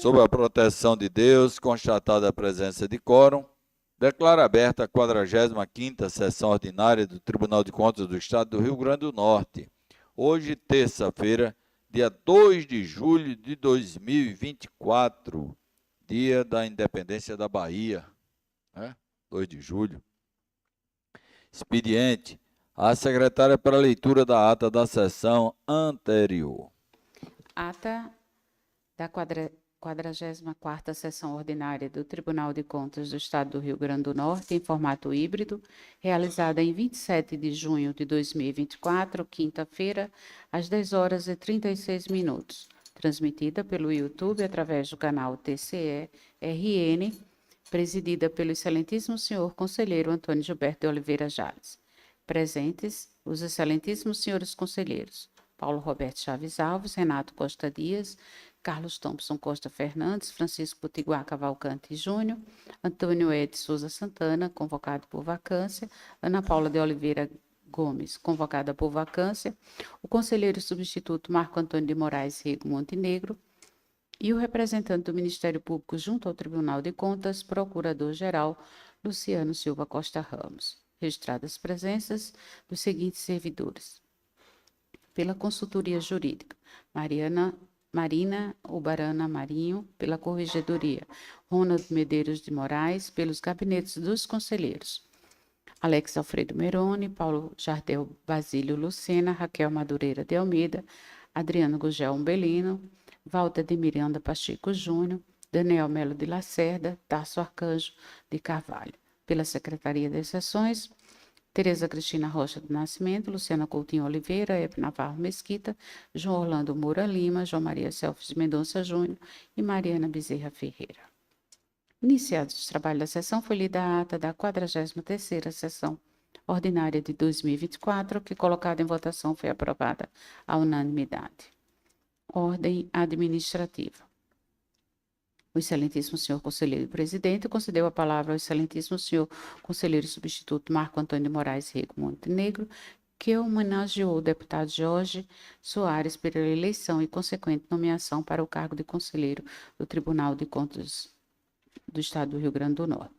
Sob a proteção de Deus, constatada a presença de quórum, declaro aberta a 45ª sessão ordinária do Tribunal de Contas do Estado do Rio Grande do Norte. Hoje, terça-feira, dia 2 de julho de 2024, dia da independência da Bahia, 2 de julho. Expediente. A secretária para a leitura da ata da sessão anterior. Ata da 44ª sessão ordinária do Tribunal de Contas do Estado do Rio Grande do Norte, em formato híbrido, realizada em 27 de junho de 2024, quinta-feira, às 10 horas e 36 minutos, transmitida pelo YouTube através do canal TCE-RN, presidida pelo excelentíssimo senhor conselheiro Antônio Gilberto de Oliveira Jales. Presentes, os excelentíssimos senhores conselheiros Paulo Roberto Chaves Alves, Renato Costa Dias, Carlos Thompson Costa Fernandes, Francisco Potiguar Cavalcante Júnior, Antônio Ed Souza Santana, convocado por vacância, Ana Paula de Oliveira Gomes, convocada por vacância, o conselheiro substituto Marco Antônio de Moraes Rego Montenegro e o representante do Ministério Público junto ao Tribunal de Contas, Procurador-Geral Luciano Silva Costa Ramos. Registradas presenças dos seguintes servidores. Pela consultoria jurídica, Marina Ubarana Marinho, pela Corregedoria, Ronald Medeiros de Moraes, pelos gabinetes dos conselheiros, Alex Alfredo Meroni, Paulo Jardel Basílio Lucena, Raquel Madureira de Almeida, Adriano Gugel Umbelino, Walter de Miranda Pacheco Júnior, Daniel Melo de Lacerda, Tarso Arcanjo de Carvalho. Pela Secretaria das Sessões, Tereza Cristina Rocha do Nascimento, Luciana Coutinho Oliveira, Ep Navarro Mesquita, João Orlando Moura Lima, João Maria Selfis de Mendonça Júnior e Mariana Bezerra Ferreira. Iniciados os trabalhos da sessão, foi lida a ata da 43ª sessão ordinária de 2024, que, colocada em votação, foi aprovada à unanimidade. Ordem administrativa. O excelentíssimo senhor conselheiro presidente concedeu a palavra ao excelentíssimo senhor conselheiro substituto Marco Antônio de Moraes Rego Montenegro, que homenageou o deputado Jorge Soares pela eleição e consequente nomeação para o cargo de conselheiro do Tribunal de Contas do Estado do Rio Grande do Norte.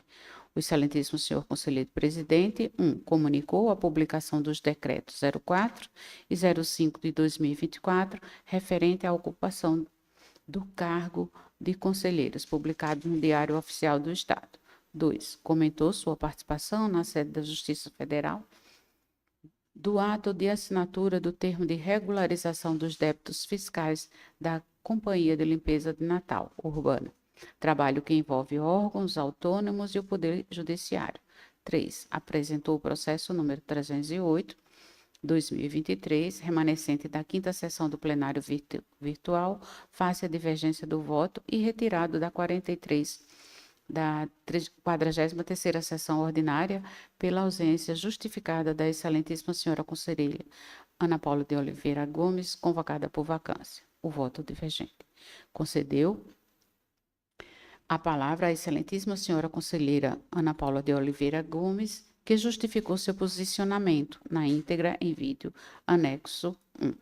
O excelentíssimo senhor conselheiro presidente, comunicou a publicação dos decretos 04 e 05 de 2024, referente à ocupação do cargo de conselheiros, publicado no Diário Oficial do Estado. 2. Comentou sua participação na sede da Justiça Federal do ato de assinatura do termo de regularização dos débitos fiscais da Companhia de Limpeza de Natal Urbana, trabalho que envolve órgãos autônomos e o Poder Judiciário. 3. Apresentou o processo número 308, 2023, remanescente da 5ª sessão do plenário virtual, face à divergência do voto e retirado da 43 da 43ª sessão ordinária pela ausência justificada da excelentíssima senhora conselheira Ana Paula de Oliveira Gomes, convocada por vacância. O voto divergente. Concedeu a palavra à excelentíssima senhora conselheira Ana Paula de Oliveira Gomes, que justificou seu posicionamento na íntegra em vídeo, anexo 1.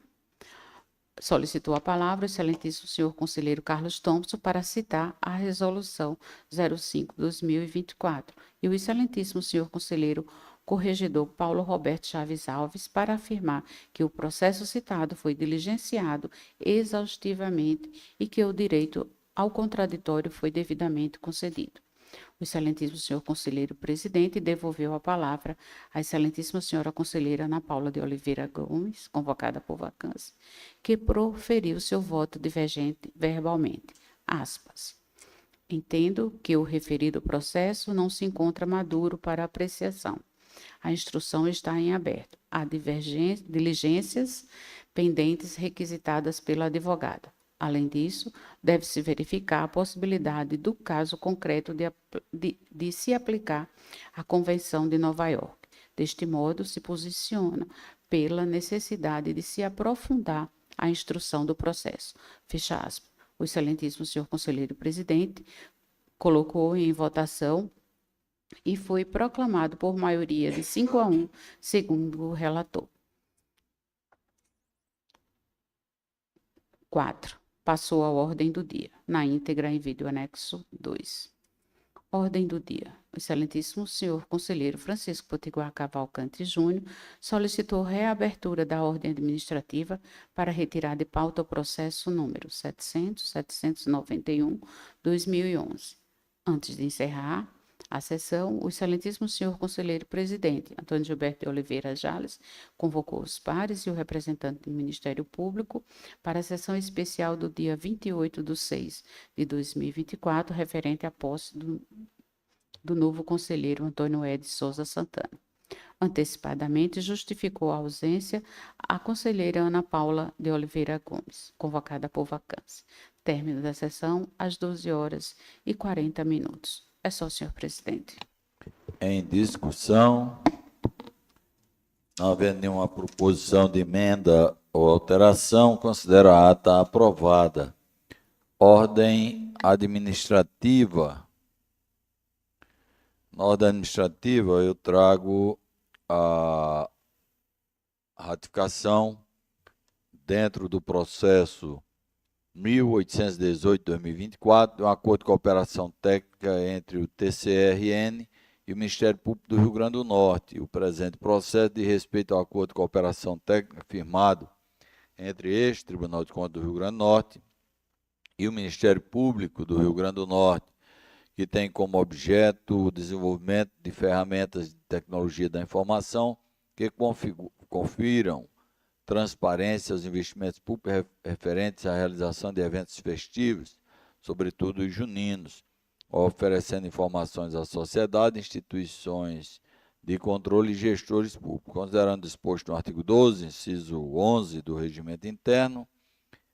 Solicitou a palavra o excelentíssimo senhor conselheiro Carlos Thompson para citar a resolução 05/2024 e o excelentíssimo senhor conselheiro corregedor Paulo Roberto Chaves Alves para afirmar que o processo citado foi diligenciado exaustivamente e que o direito ao contraditório foi devidamente concedido. O excelentíssimo senhor conselheiro presidente devolveu a palavra à excelentíssima senhora conselheira Ana Paula de Oliveira Gomes, convocada por vacância, que proferiu seu voto divergente verbalmente. Aspas. Entendo que o referido processo não se encontra maduro para apreciação. A instrução está em aberto. Há diligências pendentes requisitadas pela advogada. Além disso, deve-se verificar a possibilidade do caso concreto de se aplicar a Convenção de Nova York. Deste modo, se posiciona pela necessidade de se aprofundar a instrução do processo. Fecha aspas. O excelentíssimo senhor conselheiro presidente colocou em votação e foi proclamado por maioria de 5-1, segundo o relator. 4. passou à ordem do dia, na íntegra em vídeo anexo 2. Ordem do dia. O excelentíssimo senhor conselheiro Francisco Potiguar Cavalcante Júnior solicitou reabertura da ordem administrativa para retirar de pauta o processo número 700.791/2011. Antes de encerrar a sessão, o excelentíssimo senhor conselheiro presidente, Antônio Gilberto de Oliveira Jales, convocou os pares e o representante do Ministério Público para a sessão especial do dia 28/6/2024, referente à posse do novo conselheiro Antônio Ed Souza Santana. Antecipadamente, justificou a ausência a conselheira Ana Paula de Oliveira Gomes, convocada por vacância. Término da sessão às 12h40. É só, senhor presidente. Em discussão, não havendo nenhuma proposição de emenda ou alteração, considero a ata aprovada. Ordem administrativa. Na ordem administrativa, eu trago a ratificação dentro do processo 1818/2024, de um acordo de cooperação técnica entre o TCRN e o Ministério Público do Rio Grande do Norte. O presente processo de respeito ao acordo de cooperação técnica firmado entre este Tribunal de Contas do Rio Grande do Norte e o Ministério Público do Rio Grande do Norte, que tem como objeto o desenvolvimento de ferramentas de tecnologia da informação que confiram transparência aos investimentos públicos referentes à realização de eventos festivos, sobretudo os juninos, oferecendo informações à sociedade, instituições de controle e gestores públicos. Considerando disposto no artigo 12, inciso 11 do Regimento Interno,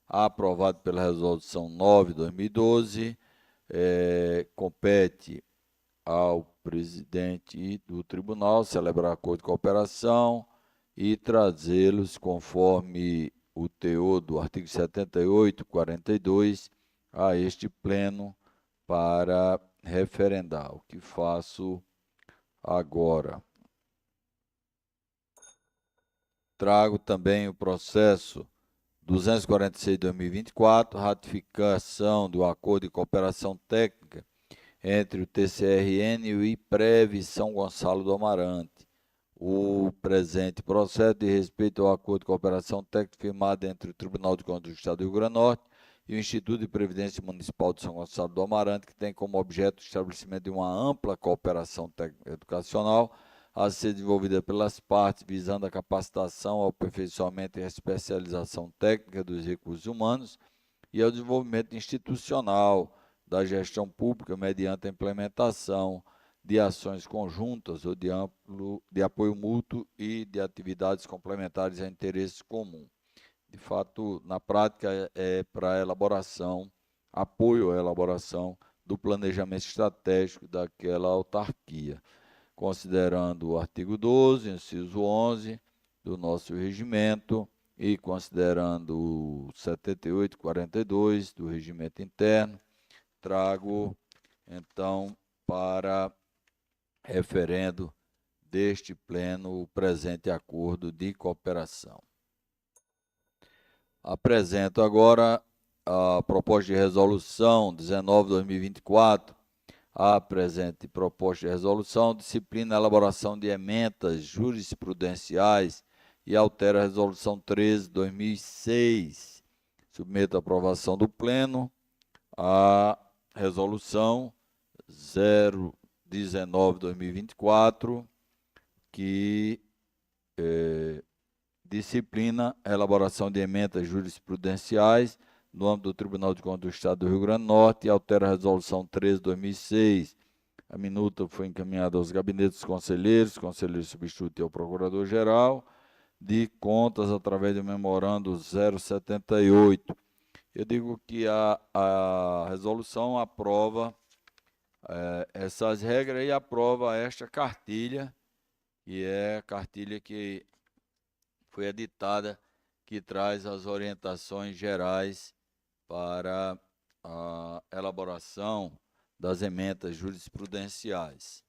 aprovado pela Resolução 9/2012, compete ao presidente do tribunal celebrar acordo de cooperação e trazê-los, conforme o teor do artigo 78, 42, a este pleno para referendar, o que faço agora. Trago também o processo 246/2024, ratificação do acordo de cooperação técnica entre o TCRN e o IPREV São Gonçalo do Amarante. O presente processo de respeito ao acordo de cooperação técnica firmado entre o Tribunal de Contas do Estado do Rio Grande do Norte e o Instituto de Previdência Municipal de São Gonçalo do Amarante, que tem como objeto o estabelecimento de uma ampla cooperação técnica educacional a ser desenvolvida pelas partes, visando a capacitação, ao aperfeiçoamento e a especialização técnica dos recursos humanos e ao desenvolvimento institucional da gestão pública mediante a implementação de ações conjuntas ou de apoio mútuo e de atividades complementares a interesse comum. De fato, na prática, é para apoio à elaboração do planejamento estratégico daquela autarquia, considerando o artigo 12, inciso 11 do nosso regimento e considerando o 78/42 do regimento interno, trago, então, para referendo deste pleno o presente acordo de cooperação. Apresento agora a proposta de resolução 19/2024. A presente proposta de resolução disciplina a elaboração de emendas jurisprudenciais e altera a resolução 13/2006. Submeto à aprovação do pleno a resolução 019/2024, que disciplina a elaboração de emendas jurisprudenciais no âmbito do Tribunal de Contas do Estado do Rio Grande do Norte e altera a resolução 13/2006. A minuta foi encaminhada aos gabinetes dos conselheiros, conselheiro substituto e ao procurador-geral de contas através do memorando 078. Eu digo que a resolução aprova essas regras e aprova esta cartilha, que é a cartilha que foi editada, que traz as orientações gerais para a elaboração das emendas jurisprudenciais.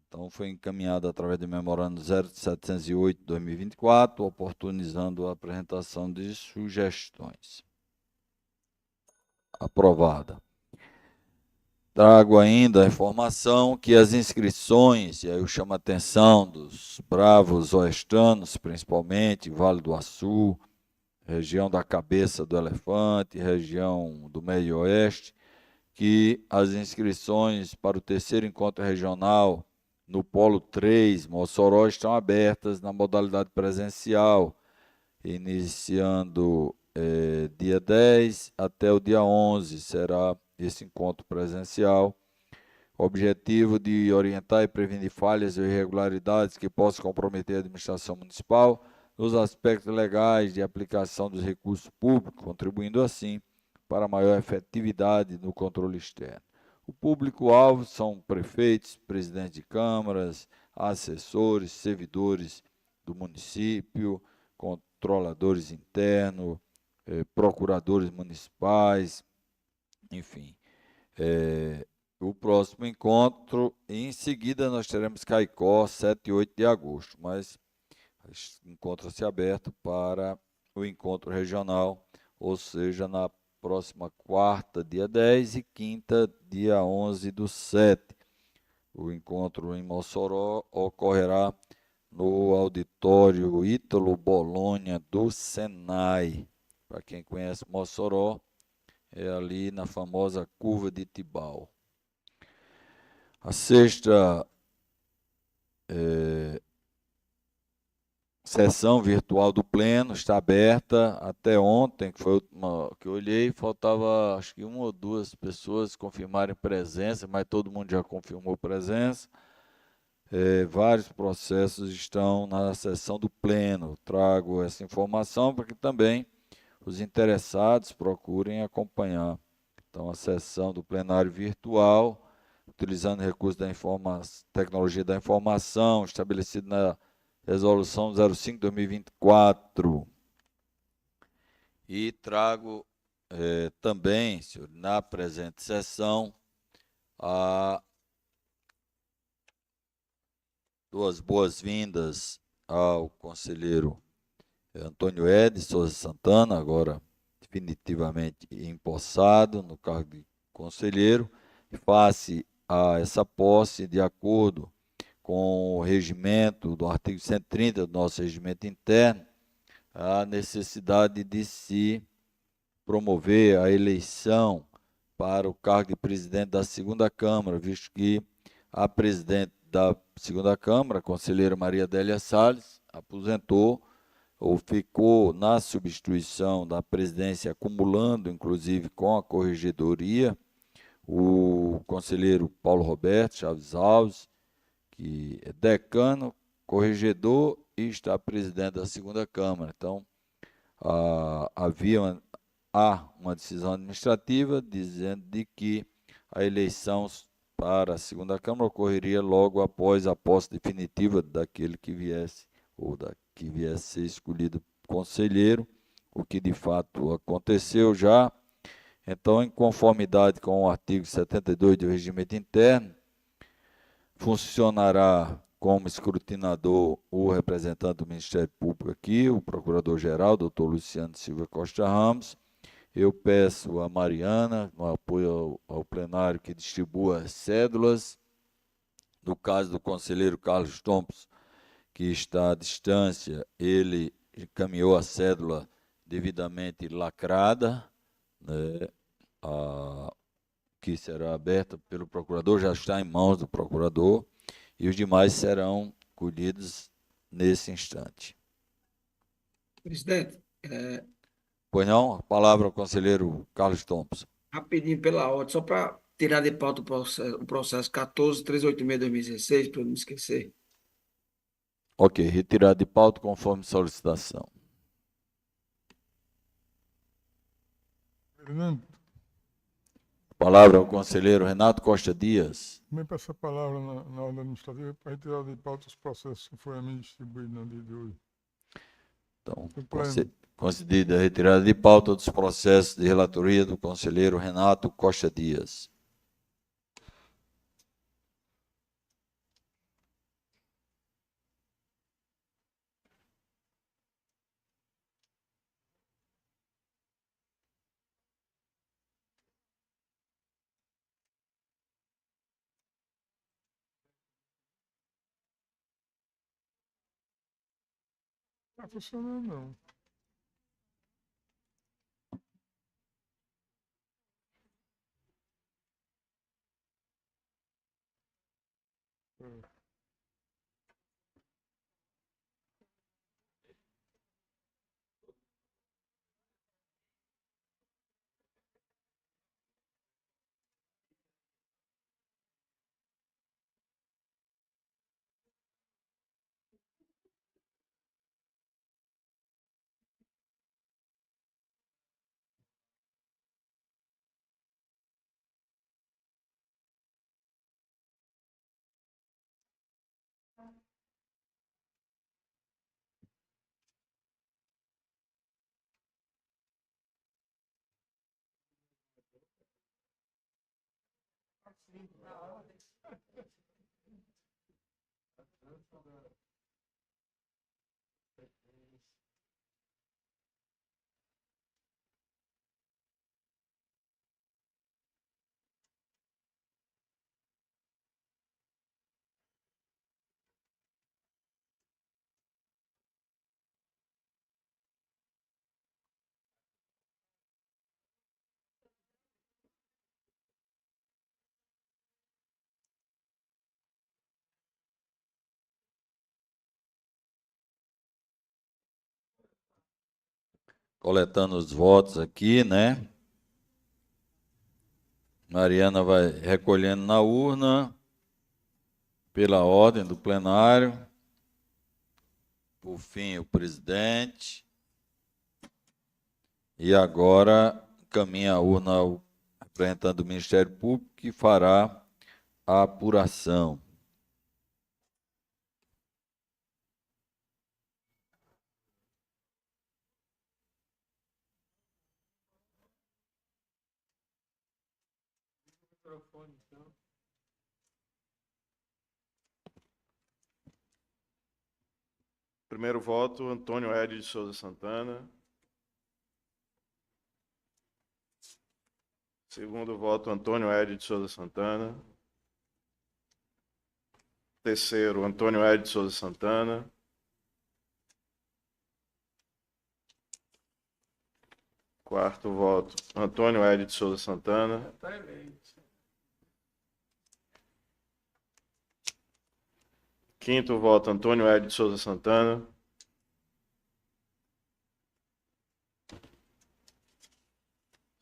Então, foi encaminhada através do memorando 0708/2024, oportunizando a apresentação de sugestões. aprovada. Trago ainda a informação que as inscrições, e aí eu chamo a atenção dos bravos oestanos, principalmente, Vale do Açu, região da Cabeça do Elefante, região do Meio Oeste, que as inscrições para o terceiro encontro regional no Polo 3, Mossoró, estão abertas na modalidade presencial, iniciando dia 10 até o dia 11, será esse encontro presencial. Objetivo de orientar e prevenir falhas ou irregularidades que possam comprometer a administração municipal nos aspectos legais de aplicação dos recursos públicos, contribuindo assim para maior efetividade no controle externo. O público-alvo são prefeitos, presidentes de câmaras, assessores, servidores do município, controladores internos, procuradores municipais, enfim. O próximo encontro, em seguida nós teremos Caicó, 7 e 8 de agosto, mas encontra-se aberto para o encontro regional, ou seja, na próxima quarta, dia 10, e quinta, dia 11/7. O encontro em Mossoró ocorrerá no auditório Ítalo Bolonha do Senai. Para quem conhece Mossoró, é ali na famosa Curva de Tibau. A sexta sessão virtual do Pleno está aberta. Até ontem, que foi a última que eu olhei, faltava acho que uma ou duas pessoas confirmarem presença, mas todo mundo já confirmou presença. Vários processos estão na sessão do Pleno. Trago essa informação para que também os interessados procurem acompanhar. Então, a sessão do plenário virtual, utilizando recursos da tecnologia da informação, estabelecido na Resolução 05/2024. E trago também, senhor, na presente sessão, duas boas-vindas ao conselheiro Antônio Ed Souza Santana, agora definitivamente empossado no cargo de conselheiro, face a essa posse, de acordo com o regimento do artigo 130 do nosso regimento interno, a necessidade de se promover a eleição para o cargo de presidente da segunda Câmara, visto que a presidente da segunda Câmara, a conselheira Maria Adélia Salles, aposentou ou ficou na substituição da presidência, acumulando, inclusive, com a corregedoria, o conselheiro Paulo Roberto Chaves Alves, que é decano, corregedor e está presidente da segunda Câmara. Então, há uma decisão administrativa dizendo de que a eleição para a segunda Câmara ocorreria logo após a posse definitiva daquele que viesse, ou que viesse ser escolhido conselheiro, o que de fato aconteceu já. Então, em conformidade com o artigo 72 do regimento interno, funcionará como escrutinador o representante do Ministério Público aqui, o Procurador-Geral, doutor Luciano Silva Costa Ramos. Eu peço a Mariana, no apoio ao plenário, que distribua as cédulas. No caso do conselheiro Carlos Thompson, que está à distância, ele encaminhou a cédula devidamente lacrada, né, que será aberta pelo procurador, já está em mãos do procurador, e os demais serão colhidos nesse instante. Presidente, Pois não? A palavra ao conselheiro Carlos Thompson. rapidinho pela ordem, só para tirar de pauta o processo 14.386/2016, para eu não me esquecer. Ok, retirado de pauta conforme solicitação. Presidente, Palavra ao conselheiro Renato Costa Dias. também peço a palavra na ordem administrativa para retirar de pauta os processos que foram a mim distribuídos no dia de hoje. Então, Do pleno. concedida a retirada de pauta dos processos de relatoria do conselheiro Renato Costa Dias. Tá funcionando, não. Coletando os votos aqui, né? Mariana vai recolhendo na urna, pela ordem do plenário. Por fim, o presidente. E agora caminha a urna ao representante do Ministério Público, que fará a apuração. Primeiro voto, Antônio Hélio de Souza Santana. Segundo voto, Antônio Hélio de Souza Santana. Terceiro, Antônio Hélio de Souza Santana. Quarto voto, Antônio Hélio de Souza Santana. Quinto voto, Antônio Hélio de Souza Santana.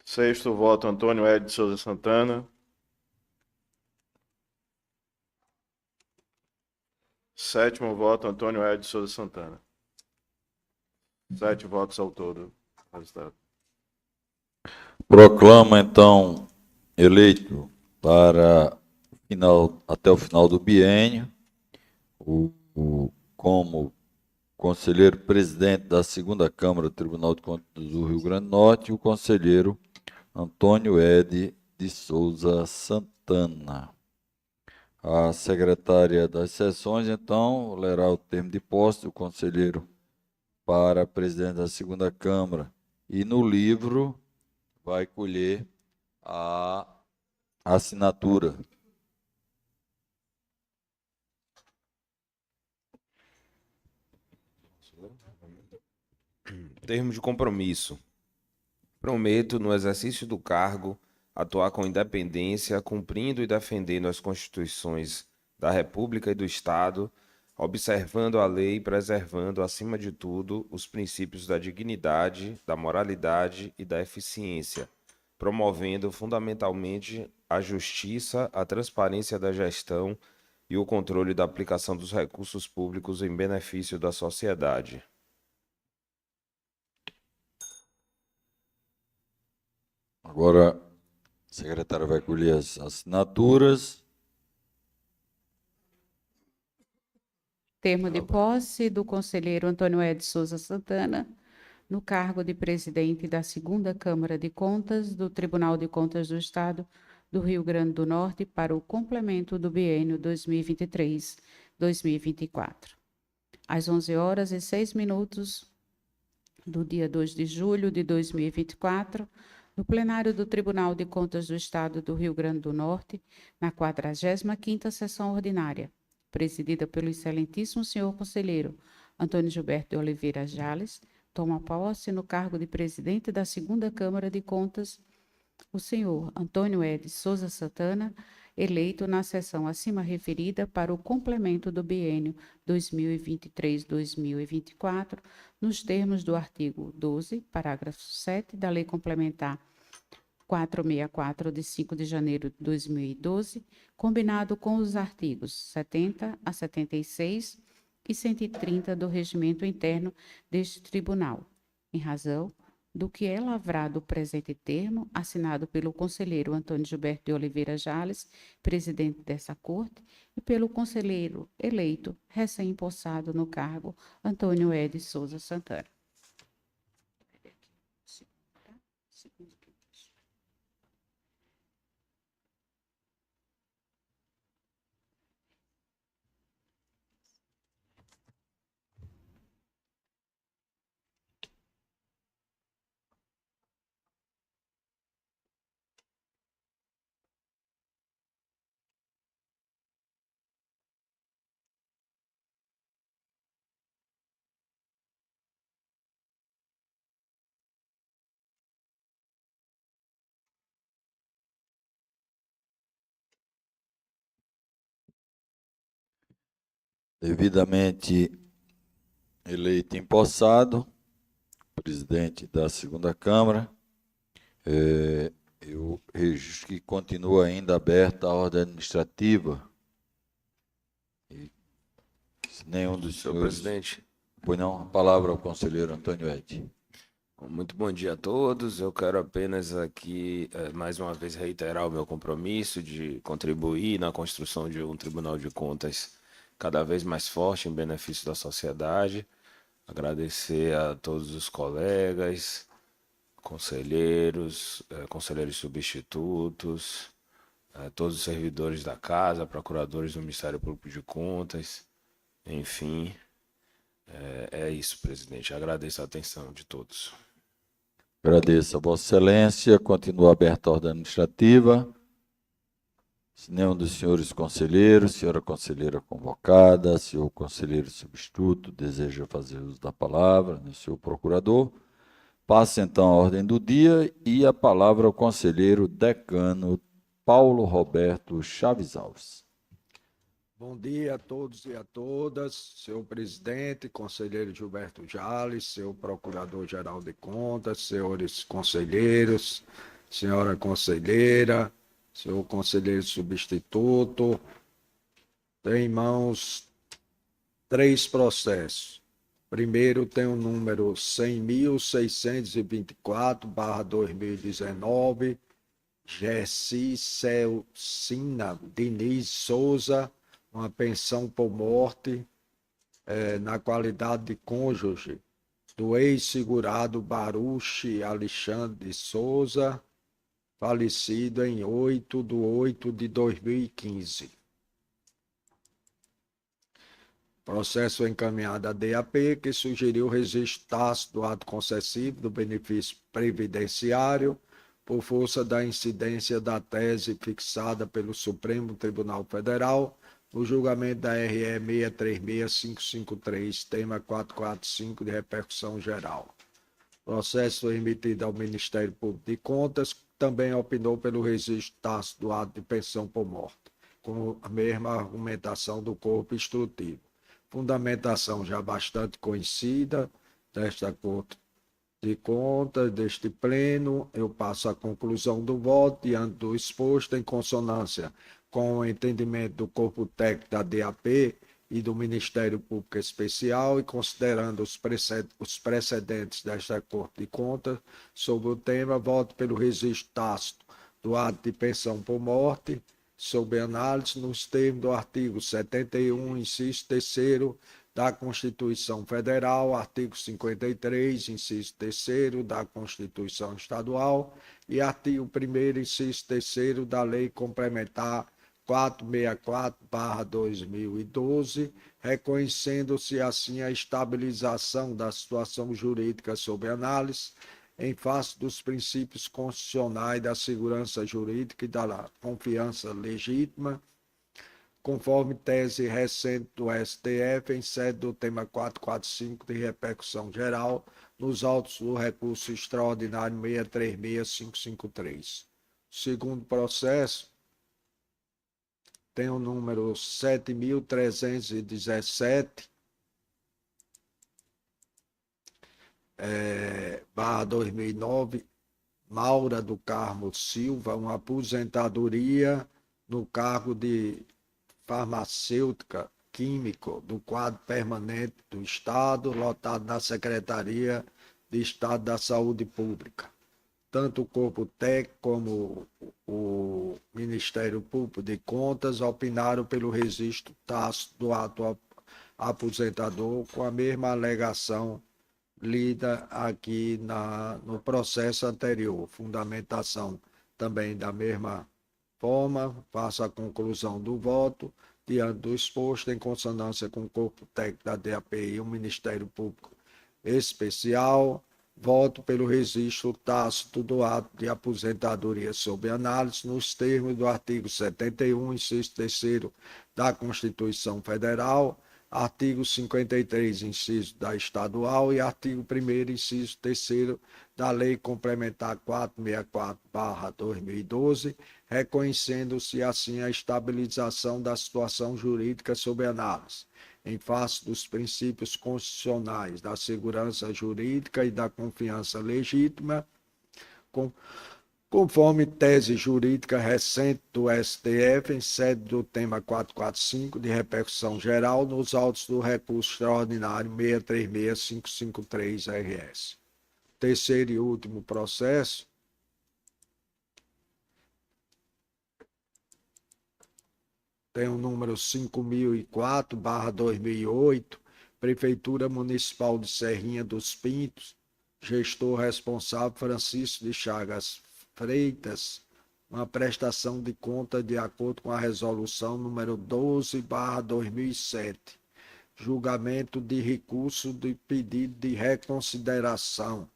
Sexto voto, Antônio Hélio de Souza Santana. Sétimo voto, Antônio Hélio de Souza Santana. 7 votos ao todo. Resultado. Proclama, então, eleito para até o final do biênio, como conselheiro presidente da segunda Câmara do Tribunal de Contas do Rio Grande do Norte, o conselheiro Antônio Ed de Souza Santana. A secretária das sessões, então, lerá o termo de posse do conselheiro para presidente da segunda Câmara. E no livro vai colher a assinatura. Termo de compromisso. Prometo, no exercício do cargo, atuar com independência, cumprindo e defendendo as Constituições da República e do Estado, observando a lei e preservando, acima de tudo, os princípios da dignidade, da moralidade e da eficiência, promovendo fundamentalmente a justiça, a transparência da gestão e o controle da aplicação dos recursos públicos em benefício da sociedade. Agora, a secretária vai colher as assinaturas. Termo de posse do conselheiro Antônio Ed Souza Santana, no cargo de presidente da segunda Câmara de Contas do Tribunal de Contas do Estado do Rio Grande do Norte para o complemento do biênio 2023-2024. Às 11h06 do dia 2 de julho de 2024, no plenário do Tribunal de Contas do Estado do Rio Grande do Norte, na 45ª sessão ordinária, presidida pelo excelentíssimo senhor conselheiro Antônio Gilberto de Oliveira Jales, toma posse no cargo de presidente da Segunda Câmara de Contas o senhor Antônio Ed Souza Santana, eleito na sessão acima referida para o complemento do biênio 2023-2024, nos termos do artigo 12, parágrafo 7 da Lei Complementar 464, de 5 de janeiro de 2012, combinado com os artigos 70 a 76 e 130 do Regimento Interno deste Tribunal, em razão do que é lavrado o presente termo, assinado pelo conselheiro Antônio Gilberto de Oliveira Jales, presidente dessa Corte, e pelo conselheiro eleito, recém-empossado no cargo, Antônio Ed Souza Santana. Devidamente eleito e empossado, presidente da Segunda Câmara, eu registro que continua ainda aberta a ordem administrativa. E se nenhum dos Senhor senhores... presidente, Pois não, a palavra ao conselheiro Antônio Ed. muito bom dia a todos. Eu quero apenas aqui, mais uma vez, reiterar o meu compromisso de contribuir na construção de um Tribunal de Contas cada vez mais forte em benefício da sociedade. Agradecer a todos os colegas, conselheiros, conselheiros substitutos, todos os servidores da casa, procuradores do Ministério Público de Contas, enfim. É isso, presidente. Agradeço a atenção de todos. Agradeço a Vossa Excelência. Continua aberta a ordem administrativa. Se nenhum dos senhores conselheiros, senhora conselheira convocada, senhor conselheiro substituto, deseja fazer uso da palavra, né, senhor procurador, passa então a ordem do dia e a palavra ao conselheiro decano Paulo Roberto Chaves Alves. Bom dia a todos e a todas, senhor presidente, conselheiro Gilberto Jales, senhor procurador-geral de contas, senhores conselheiros, senhora conselheira, senhor conselheiro substituto. Tem em mãos 3 processos. Primeiro tem o número 100.624/2019, Gessi Celcina Diniz Souza, uma pensão por morte na qualidade de cônjuge do ex-segurado Baruch Alexandre Souza, falecido em 8/8/2015. Processo encaminhado à DAP, que sugeriu o registro tácito do ato concessivo do benefício previdenciário por força da incidência da tese fixada pelo Supremo Tribunal Federal no julgamento da RE 636553, tema 445 de repercussão geral. Processo remetido ao Ministério Público de Contas, também opinou pelo registro tácito do ato de pensão por morte, com a mesma argumentação do corpo instrutivo. Fundamentação já bastante conhecida desta Corte de Contas, deste pleno. Eu passo à conclusão do voto diante do exposto, em consonância com o entendimento do corpo técnico da DAP e do Ministério Público Especial, e considerando os precedentes desta Corte de Contas sobre o tema, voto pelo registro tácito do ato de pensão por morte, sob análise nos termos do artigo 71, inciso 3º da Constituição Federal, artigo 53, inciso 3º da Constituição Estadual e artigo 1º, inciso 3º da Lei Complementar 464/2012, reconhecendo-se assim a estabilização da situação jurídica sob análise, em face dos princípios constitucionais da segurança jurídica e da confiança legítima, conforme tese recente do STF em sede do tema 445 de repercussão geral, nos autos do recurso extraordinário 636553. O segundo processo tem o número 7.317, barra 2009, Maura do Carmo Silva, uma aposentadoria no cargo de farmacêutica químico do quadro permanente do Estado, lotado na Secretaria de Estado da Saúde Pública. Tanto o Corpo Técnico como o Ministério Público de Contas opinaram pelo registro tácito do ato aposentador com a mesma alegação lida aqui no processo anterior. Fundamentação também da mesma forma. Faço a conclusão do voto diante do exposto, em consonância com o Corpo Técnico da DAPI e o Ministério Público Especial. Voto pelo registro tácito do ato de aposentadoria sob análise nos termos do artigo 71, inciso 3º da Constituição Federal, artigo 53, inciso da Estadual e artigo 1º, inciso 3º da Lei Complementar 464/2012, reconhecendo-se assim a estabilização da situação jurídica sob análise, em face dos princípios constitucionais da segurança jurídica e da confiança legítima, conforme tese jurídica recente do STF, em sede do tema 445 de repercussão geral, nos autos do recurso extraordinário 636553-RS. Terceiro e último processo tem o número 5004/2008, Prefeitura Municipal de Serrinha dos Pintos, gestor responsável Francisco de Chagas Freitas, uma prestação de conta de acordo com a resolução número 12/2007, julgamento de recurso de pedido de reconsideração,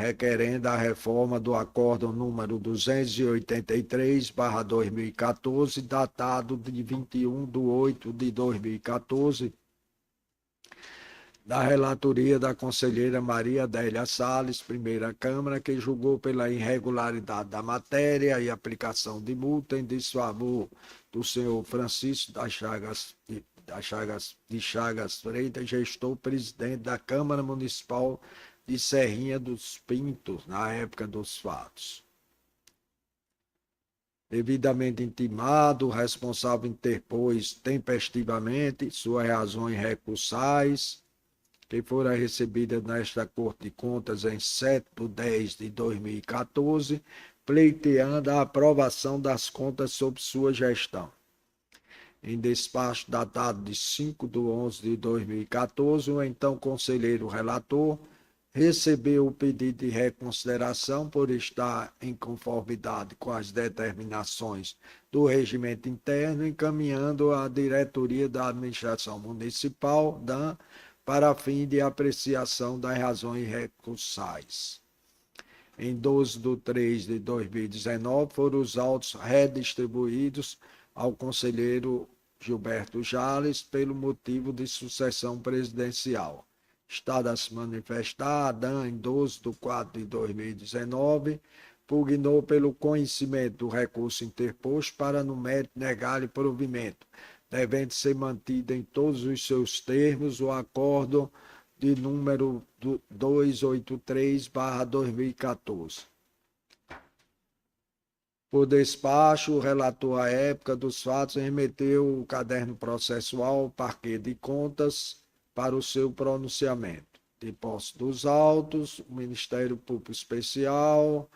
requerendo a reforma do acórdão número 283/2014, datado de 21/8/2014, da relatoria da conselheira Maria Adélia Salles, primeira Câmara, que julgou pela irregularidade da matéria e aplicação de multa em desfavor do senhor Francisco de Chagas Freitas, gestor presidente da Câmara Municipal de Serrinha dos Pintos, na época dos fatos. Devidamente intimado, o responsável interpôs tempestivamente suas razões recursais, que foram recebidas nesta Corte de Contas em 7/10/2014, pleiteando a aprovação das contas sob sua gestão. Em despacho datado de 5/11/2014, o então conselheiro relator recebeu o pedido de reconsideração por estar em conformidade com as determinações do regimento interno, encaminhando à diretoria da administração municipal, DAM, para fim de apreciação das razões recursais. Em 12/3/2019, foram os autos redistribuídos ao conselheiro Gilberto Jales pelo motivo de sucessão presidencial. Estado a se manifestar, a DAM, em 12/4/2019, pugnou pelo conhecimento do recurso interposto para, no mérito, negar-lhe provimento, devendo ser mantido em todos os seus termos o acórdão de número 283/2014. Por despacho, o relator à época dos fatos remeteu o caderno processual ao Parquet de Contas para o seu pronunciamento. De posse dos autos, o Ministério Público Especial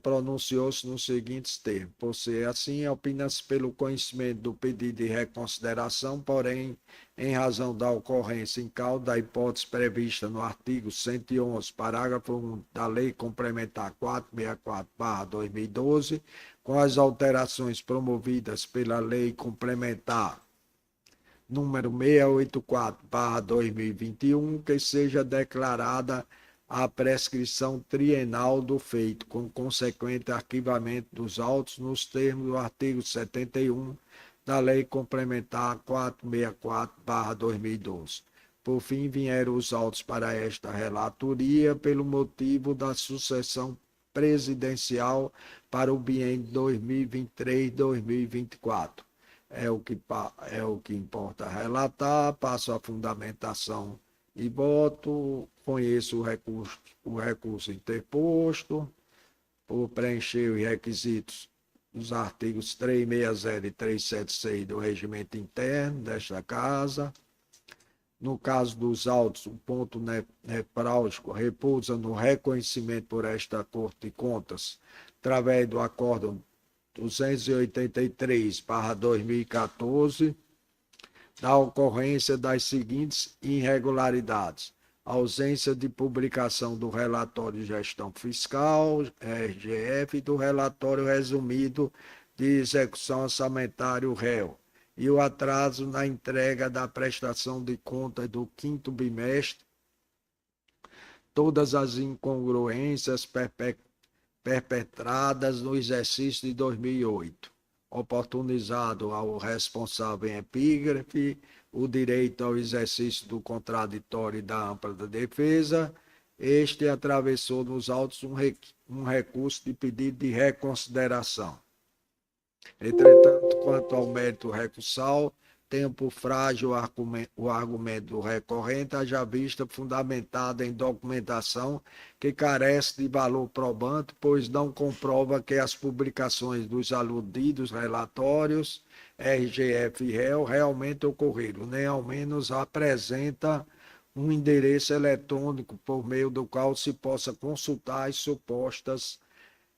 pronunciou-se nos seguintes termos: por ser assim, opina-se pelo conhecimento do pedido de reconsideração, porém, em razão da ocorrência em causa da hipótese prevista no artigo 111, parágrafo 1 da Lei Complementar 464/2012, com as alterações promovidas pela Lei Complementar número 684/2021, que seja declarada a prescrição trienal do feito, com consequente arquivamento dos autos nos termos do artigo 71 da Lei Complementar 464/2012. Por fim, vieram os autos para esta relatoria pelo motivo da sucessão presidencial para o biênio 2023-2024. É o que importa relatar. Passo a fundamentação e voto. Conheço o recurso interposto por preencher os requisitos dos artigos 360 e 376 do regimento interno desta Casa. No caso dos autos, o ponto nevrálgico repousa no reconhecimento por esta Corte de Contas, através do Acórdão 283/2014, da ocorrência das seguintes irregularidades: ausência de publicação do relatório de gestão fiscal, RGF, e do relatório resumido de execução orçamentária, REO, e o atraso na entrega da prestação de contas do 5º bimestre, todas as incongruências perpetradas no exercício de 2008, oportunizado ao responsável em epígrafe o direito ao exercício do contraditório e da ampla defesa. Este atravessou nos autos um recurso de pedido de reconsideração. Entretanto, quanto ao mérito recursal, tenho por frágil o argumento do recorrente, haja vista fundamentado em documentação que carece de valor probante, pois não comprova que as publicações dos aludidos relatórios, RGF e REO, realmente ocorreram, nem ao menos apresenta um endereço eletrônico por meio do qual se possa consultar as supostas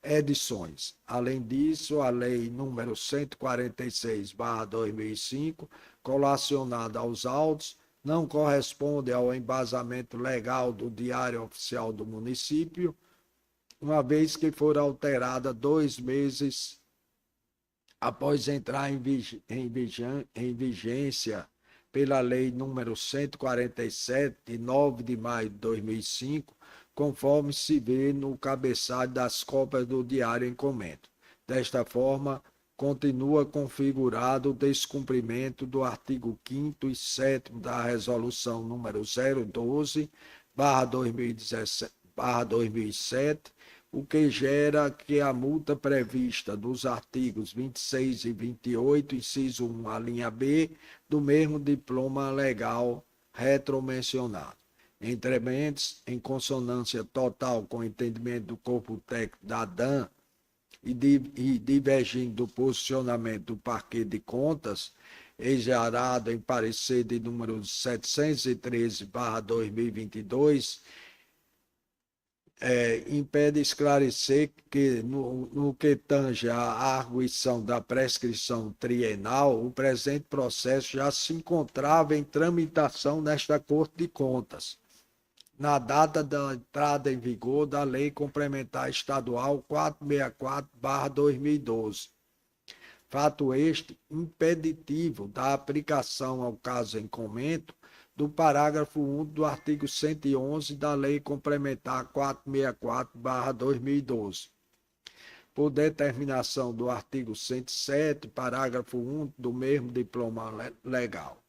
edições. Além disso, a Lei nº 146/2005, colacionada aos autos, não corresponde ao embasamento legal do Diário Oficial do Município, uma vez que for alterada 2 meses após entrar em vigência pela Lei nº 147, de 9 de maio de 2005, conforme se vê no cabeçalho das cópias do Diário em Comento. Desta forma, continua configurado o descumprimento do artigo 5º e 7º da Resolução número 012/2017/2007, o que gera que a multa prevista dos artigos 26 e 28, inciso 1, a linha B, do mesmo diploma legal retromencionado. Entrementes, em consonância total com o entendimento do corpo técnico da ADAM e divergindo do posicionamento do Parquet de Contas, exarado em parecer de número 713/2022, impede esclarecer que, no que tange à arguição da prescrição trienal, o presente processo já se encontrava em tramitação nesta Corte de Contas, na data da entrada em vigor da Lei Complementar Estadual 464/2012. Fato este impeditivo da aplicação ao caso em comento do parágrafo 1 do artigo 111 da Lei Complementar 464/2012. Por determinação do artigo 107, parágrafo 1 do mesmo diploma legal.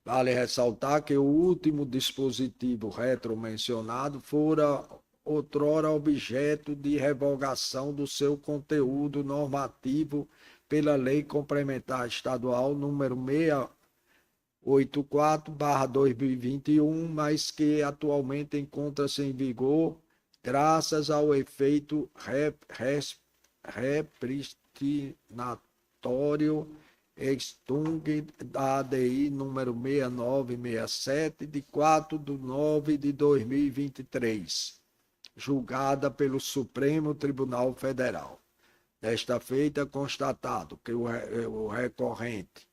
Vale ressaltar que o último dispositivo retromencionado fora outrora objeto de revogação do seu conteúdo normativo pela Lei Complementar Estadual número 684/2021, mas que atualmente encontra-se em vigor graças ao efeito repristinatório extung da ADI número 6967, de 4/9/2023, julgada pelo Supremo Tribunal Federal. Desta feita, constatado que o recorrente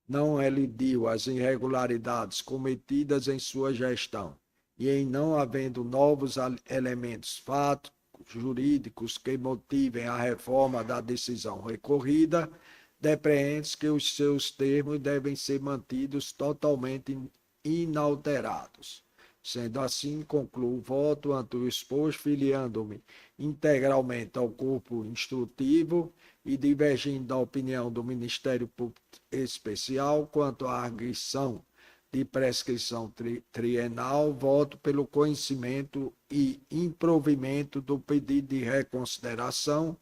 não elidiu as irregularidades cometidas em sua gestão e em não havendo novos elementos fáticos jurídicos que motivem a reforma da decisão recorrida, depreende que os seus termos devem ser mantidos totalmente inalterados. Sendo assim, concluo o voto ante o exposto, filiando-me integralmente ao corpo instrutivo e divergindo da opinião do Ministério Público Especial quanto à arguição de prescrição trienal, voto pelo conhecimento e improvimento do pedido de reconsideração,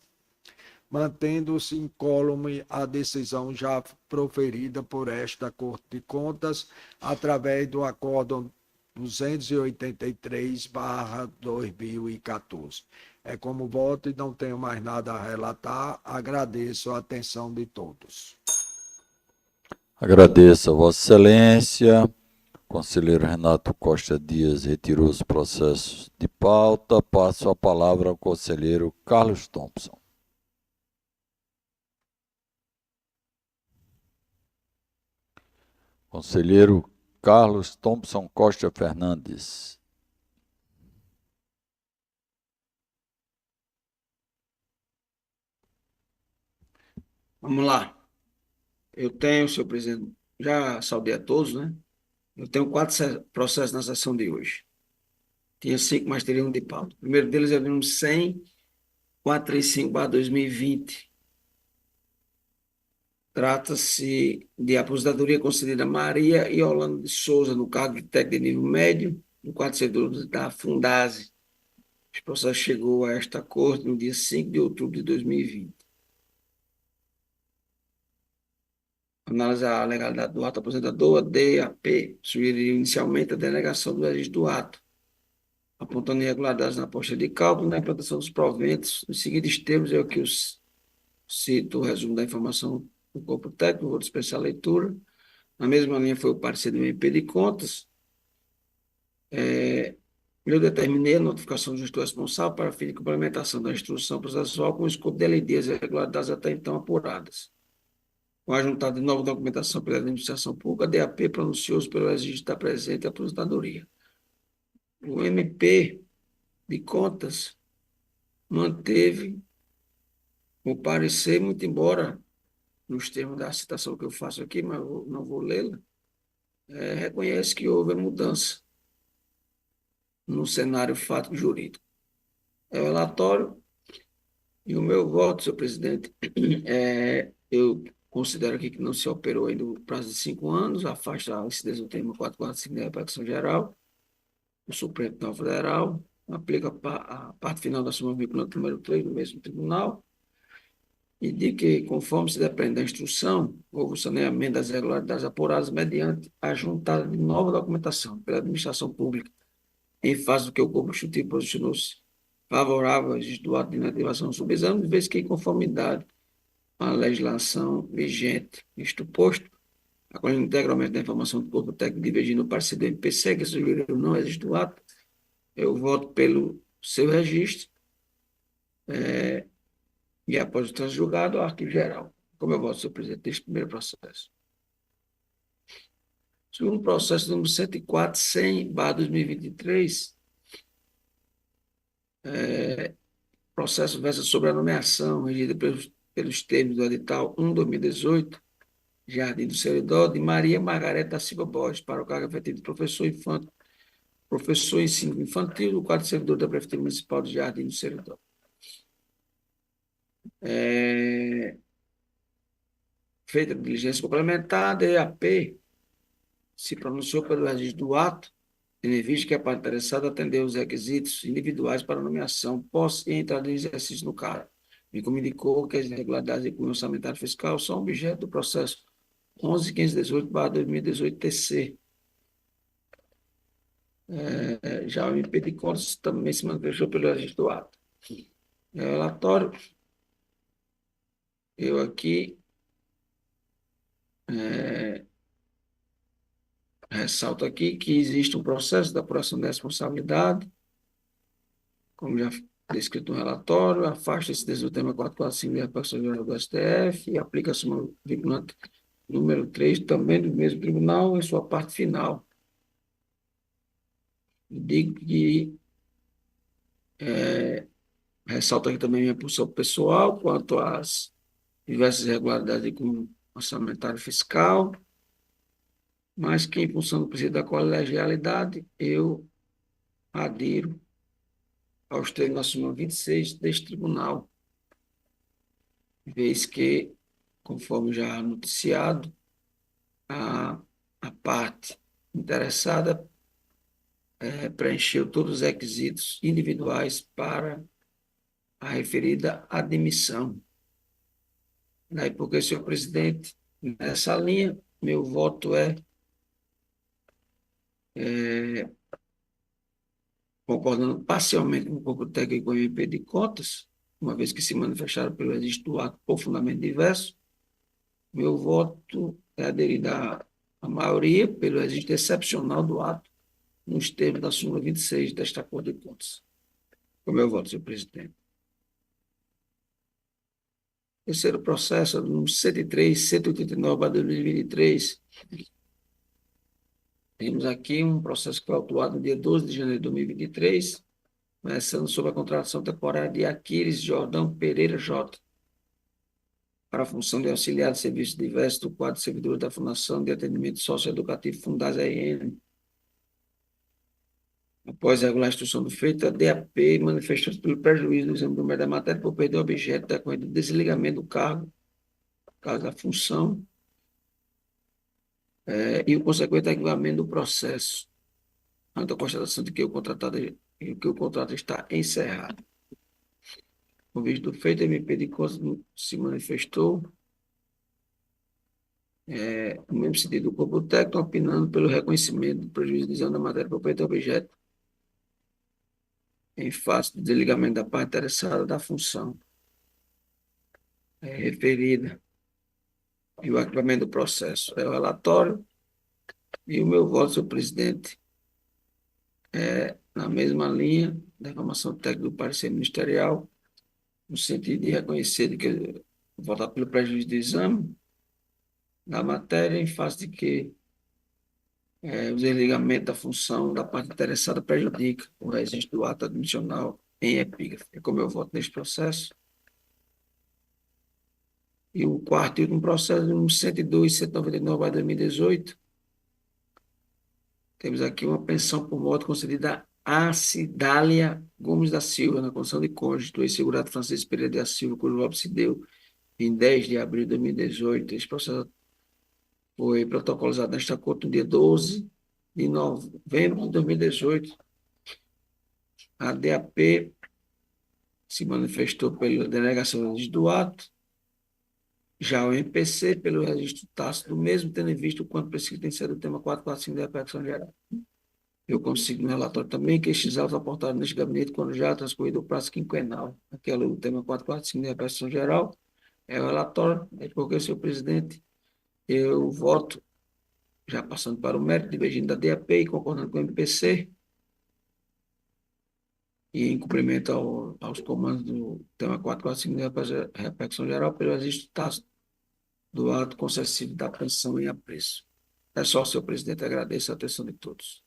mantendo-se incólume a decisão já proferida por esta Corte de Contas através do Acórdão 283/2014. É como voto e não tenho mais nada a relatar. Agradeço a atenção de todos. Agradeço a Vossa Excelência. Conselheiro Renato Costa Dias retirou os processos de pauta. Passo a palavra ao conselheiro Carlos Thompson. Conselheiro Carlos Thompson Costa Fernandes. Vamos lá. Eu tenho, senhor presidente, já saudei a todos, né? Eu tenho 4 processos na sessão de hoje. Tinha 5, mas teria um de pauta. O primeiro deles é o número 100.435/2020. Trata-se de aposentadoria concedida a Maria e Holanda de Souza, no cargo de técnico de nível médio, no quadro servidor da Fundase. Esse processo chegou a esta corte no dia 5 de outubro de 2020. Analisar a legalidade do ato aposentador, a DAP sugeriu inicialmente a denegação do registro do ato, apontando irregularidades na posta de cálculo e na implantação dos proventos. Nos seguintes termos, é o que eu cito o resumo da informação do corpo técnico, vou dispensar a leitura. Na mesma linha foi o parecer do MP de Contas. Eu determinei a notificação do gestor responsável para fim de complementação da instrução processual com o escopo de elidir as irregularidades até então apuradas. Com a juntada de nova documentação pela administração pública, a DAP pronunciou-se pelo registro da presente aposentadoria. O MP de Contas manteve o parecer, muito embora, nos termos da citação que eu faço aqui, mas eu não vou lê-la, reconhece que houve mudança no cenário fático jurídico. É o relatório e o meu voto, senhor presidente, eu considero aqui que não se operou ainda o prazo de 5 anos, afasta a incidência do termo 445 da repartição geral, o Supremo Tribunal Federal aplica a parte final da súmula vinculante número 3 do mesmo tribunal, e de que, conforme se depende da instrução, houve o saneamento das irregularidades apuradas mediante a juntada de nova documentação pela administração pública, em face do que o corpo instrutivo posicionou-se favorável ao registro do ato de inativação do subexame, de vez que, em conformidade à legislação vigente, isto posto, acolhendo integralmente da informação do corpo técnico divergindo no parecer do MPC, que sugeriu não existe o ato, eu voto pelo seu registro, e após o trânsito julgado, ao arquivo geral. Como eu voto, senhor presidente, deste primeiro processo. Segundo processo, número 104/100/2023, processo versa sobre a nomeação regida pelos termos do edital 1/2018, Jardim do Seridó, de Maria Margareta da Silva Borges, para o cargo efetivo de professor ensino infantil, do quadro servidor da Prefeitura Municipal de Jardim do Seridó. Feita a diligência complementar, a DAP se pronunciou pelo registro do ato, tendo em vista que a parte interessada atendeu os requisitos individuais para nomeação, posse e entrada em exercício no cargo, e como indicou que as irregularidades de cunho orçamentário fiscal são objeto do processo 11.518/2018 TC. Já o MP de Contas também se manifestou pelo registro do ato. Relatório, eu aqui ressalto aqui que existe um processo de apuração da responsabilidade, como já descrito no relatório, afasta esse do tema 445 da repartição geral do STF e aplica a súmula vinculante número 3, também do mesmo tribunal, em sua parte final. Digo que ressalto aqui também minha posição pessoal quanto às diversas irregularidades com orçamentário fiscal, mas que, em função do princípio da colegialidade, eu adiro aos termos da súmula 26 deste tribunal, vez que, conforme já noticiado, a parte interessada preencheu todos os requisitos individuais para a referida admissão. Daí porque, senhor presidente, nessa linha, meu voto concordando parcialmente com o corpo técnico e com o MP de cotas, uma vez que se manifestaram pelo registro do ato por fundamento diverso, meu voto é aderido à maioria pelo registro excepcional do ato, nos termos da súmula 26 desta Corte de Contas. O meu voto, senhor presidente. Terceiro processo, número 103, 189/2023. Temos aqui um processo que foi autuado no dia 12 de janeiro de 2023, começando sobre a contratação temporária de Aquiles Jordão Pereira J, para a função de auxiliar de serviços diversos do quadro de servidores da Fundação de Atendimento Socioeducativo Fundasa RN. Após regular a instrução do feito, a DAP manifestou-se pelo prejuízo do exame do mérito da matéria por perder o objeto decorrente do desligamento do cargo, por causa da função, e o consequente arquivamento do processo, ante a constatação de que o contrato está encerrado. O vídeo do feito, a MP de Contas se manifestou no mesmo sentido do corpo técnico, opinando pelo reconhecimento do prejuízo do exame da matéria por perder o objeto em face do desligamento da parte interessada da função referida e o arquivamento do processo. É o relatório e o meu voto, senhor presidente, é na mesma linha da informação técnica do parecer ministerial, no sentido de reconhecer de que votar pelo prejuízo do exame da matéria em face de que o desligamento da função da parte interessada prejudica o registro do ato admissional em epígrafe. É como eu voto neste processo. E o quarto e último processo, número 102, 199/2018, temos aqui uma pensão por morte concedida a Cidália Gomes da Silva, na condição de cônjuge do ex-segurado Francisco Pereira da Silva, cujo óbito se deu em 10 de abril de 2018. Esse processo foi protocolizado nesta Corte no dia 12 de novembro de 2018. A DAP se manifestou pela denegação do ato, já o MPC pelo registro tácito do mesmo, tendo em vista o quanto prescrito em sede do tema 445 da repercussão geral. Eu consigo no relatório também que estes autos aportados neste gabinete quando já transcorrido o prazo quinquenal. Aquele o tema 445 da repercussão geral é o relatório, porque, senhor presidente, eu voto, já passando para o mérito, divergindo da DAP e concordando com o MPC, e em cumprimento aos comandos do tema 445 da repercussão geral, pelo registro tácito do ato concessivo da pensão em apreço. É só, senhor presidente, agradeço a atenção de todos.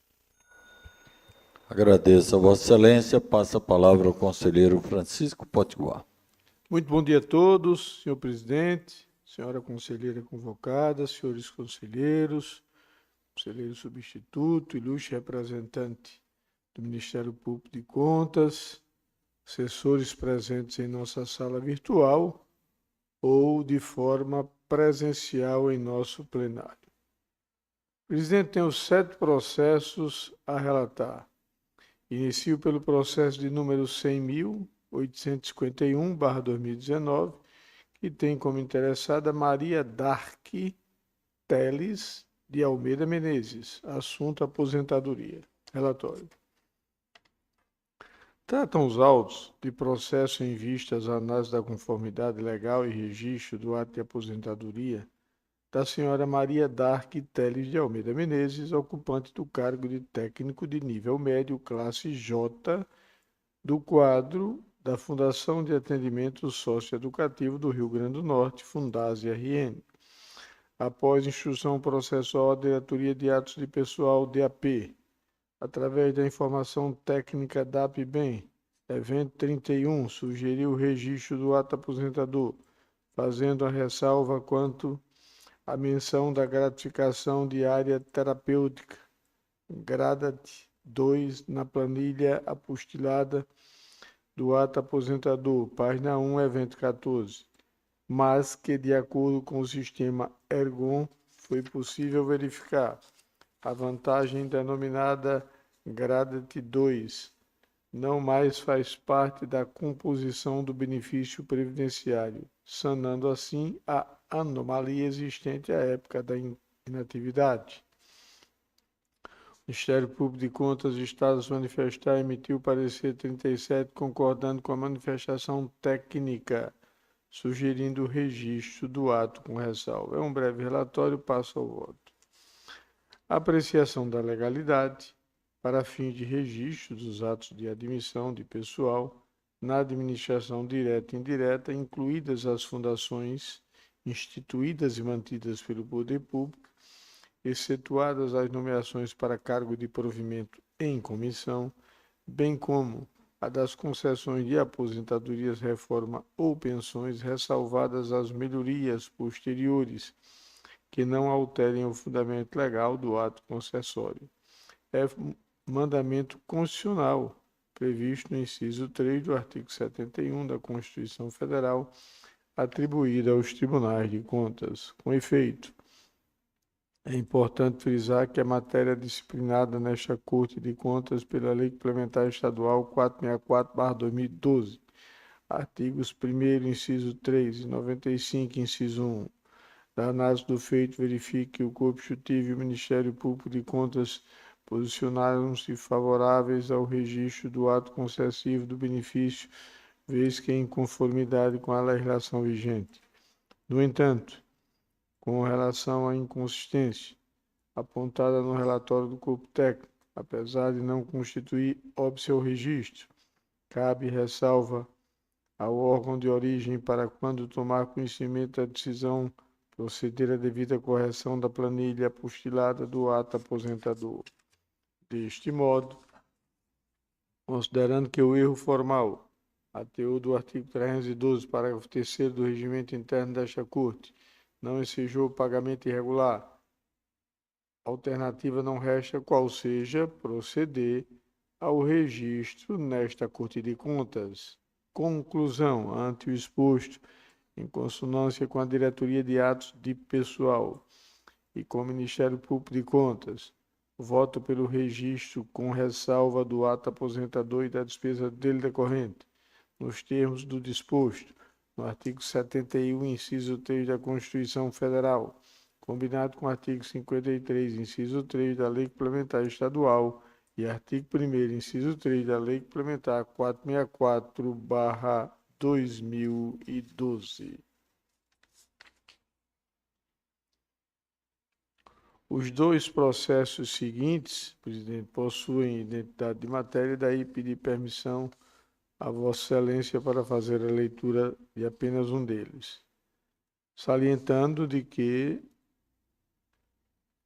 Agradeço a Vossa Excelência. Passa a palavra ao conselheiro Francisco Potiguar. Muito bom dia a todos, senhor presidente, senhora conselheira convocada, senhores conselheiros, conselheiro substituto, ilustre representante do Ministério Público de Contas, assessores presentes em nossa sala virtual ou de forma presencial em nosso plenário. O presidente tem os 7 processos a relatar. Inicio pelo processo de número 100.851/2019, que tem como interessada Maria Dark Teles de Almeida Menezes, assunto aposentadoria. Relatório. Tratam os autos de processo em vistas à análise da conformidade legal e registro do ato de aposentadoria da senhora Maria Dark Teles de Almeida Menezes, ocupante do cargo de técnico de nível médio, classe J, do quadro da Fundação de Atendimento Socioeducativo do Rio Grande do Norte, Fundasa RN. Após instrução processual da Diretoria de Atos de Pessoal, DAP, através da informação técnica DAP-BEM, evento 31, sugeriu o registro do ato aposentador, fazendo a ressalva quanto a menção da gratificação de área terapêutica, GRADAT 2, na planilha apostilada do ato aposentador, página 1, evento 14, mas que, de acordo com o sistema Ergon, foi possível verificar a vantagem denominada GRADAT 2 não mais faz parte da composição do benefício previdenciário, sanando assim a anomalia existente à época da inatividade. O Ministério Público de Contas do Estado se manifestar emitiu o parecer 37, concordando com a manifestação técnica, sugerindo o registro do ato com ressalva. É um breve relatório, passo ao voto. Apreciação da legalidade para fins de registro dos atos de admissão de pessoal na administração direta e indireta, incluídas as fundações instituídas e mantidas pelo poder público, excetuadas as nomeações para cargo de provimento em comissão, bem como a das concessões de aposentadorias, reforma ou pensões, ressalvadas as melhorias posteriores que não alterem o fundamento legal do ato concessório. É mandamento constitucional previsto no inciso 3 do artigo 71 da Constituição Federal, atribuído aos tribunais de contas. Com efeito, é importante frisar que a matéria disciplinada nesta Corte de Contas pela Lei Complementar Estadual 464/2012, artigos 1º, inciso 3 e 95, inciso 1, da análise do feito, verifique que o Corpo Executivo e o Ministério Público de Contas posicionaram-se favoráveis ao registro do ato concessivo do benefício, vez que em conformidade com a legislação vigente. No entanto, com relação à inconsistência apontada no relatório do corpo técnico, apesar de não constituir óbice ao registro, cabe ressalva ao órgão de origem para, quando tomar conhecimento da decisão, proceder à devida correção da planilha apostilada do ato aposentador. Deste modo, considerando que o erro formal, a teor do artigo 312, parágrafo 3º do Regimento Interno desta Corte, não ensejou pagamento irregular, alternativa não resta qual seja proceder ao registro nesta Corte de Contas. Conclusão, ante o exposto, em consonância com a Diretoria de Atos de Pessoal e com o Ministério Público de Contas, voto pelo registro com ressalva do ato aposentador e da despesa dele decorrente, nos termos do disposto no artigo 71, inciso 3 da Constituição Federal, combinado com o artigo 53, inciso 3 da Lei Complementar Estadual e artigo 1º, inciso 3 da Lei Complementar 464/2012. Os dois processos seguintes, presidente, possuem identidade de matéria, e daí pedir permissão a Vossa Excelência para fazer a leitura de apenas um deles, salientando de que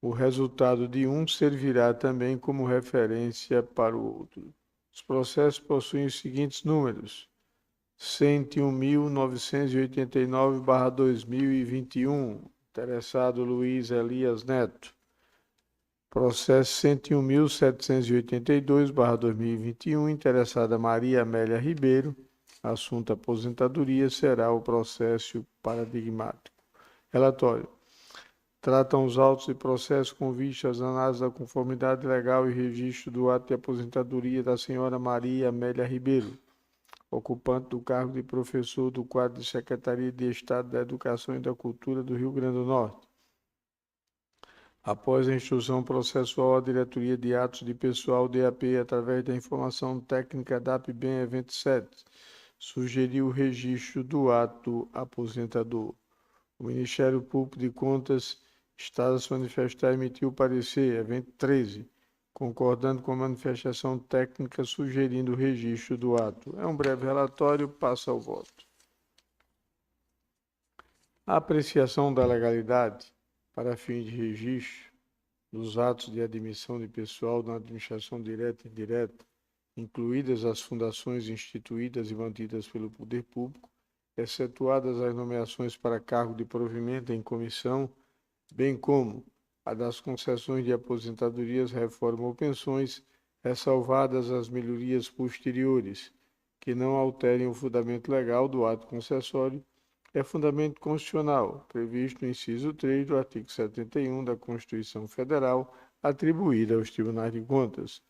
o resultado de um servirá também como referência para o outro. Os processos possuem os seguintes números: 101.989/2021, interessado Luiz Elias Neto. Processo 101.782/2021, interessada Maria Amélia Ribeiro. Assunto aposentadoria, será o processo paradigmático. Relatório. Tratam os autos e processos com vista às análises da conformidade legal e registro do ato de aposentadoria da senhora Maria Amélia Ribeiro, ocupante do cargo de professor do quadro de Secretaria de Estado da Educação e da Cultura do Rio Grande do Norte. Após a instrução processual, a Diretoria de Atos de Pessoal, DAP, através da informação técnica DAP-BEM Evento 7, sugeriu o registro do ato aposentador. O Ministério Público de Contas está a se manifestar e emitiu o parecer, evento 13, concordando com a manifestação técnica, sugerindo o registro do ato. É um breve relatório, passa ao voto. A apreciação da legalidade para fins de registro dos atos de admissão de pessoal na administração direta e indireta, incluídas as fundações instituídas e mantidas pelo poder público, excetuadas as nomeações para cargo de provimento em comissão, bem como a das concessões de aposentadorias, reforma ou pensões, ressalvadas as melhorias posteriores, que não alterem o fundamento legal do ato concessório, é fundamento constitucional, previsto no inciso 3 do artigo 71 da Constituição Federal, atribuída aos Tribunais de Contas.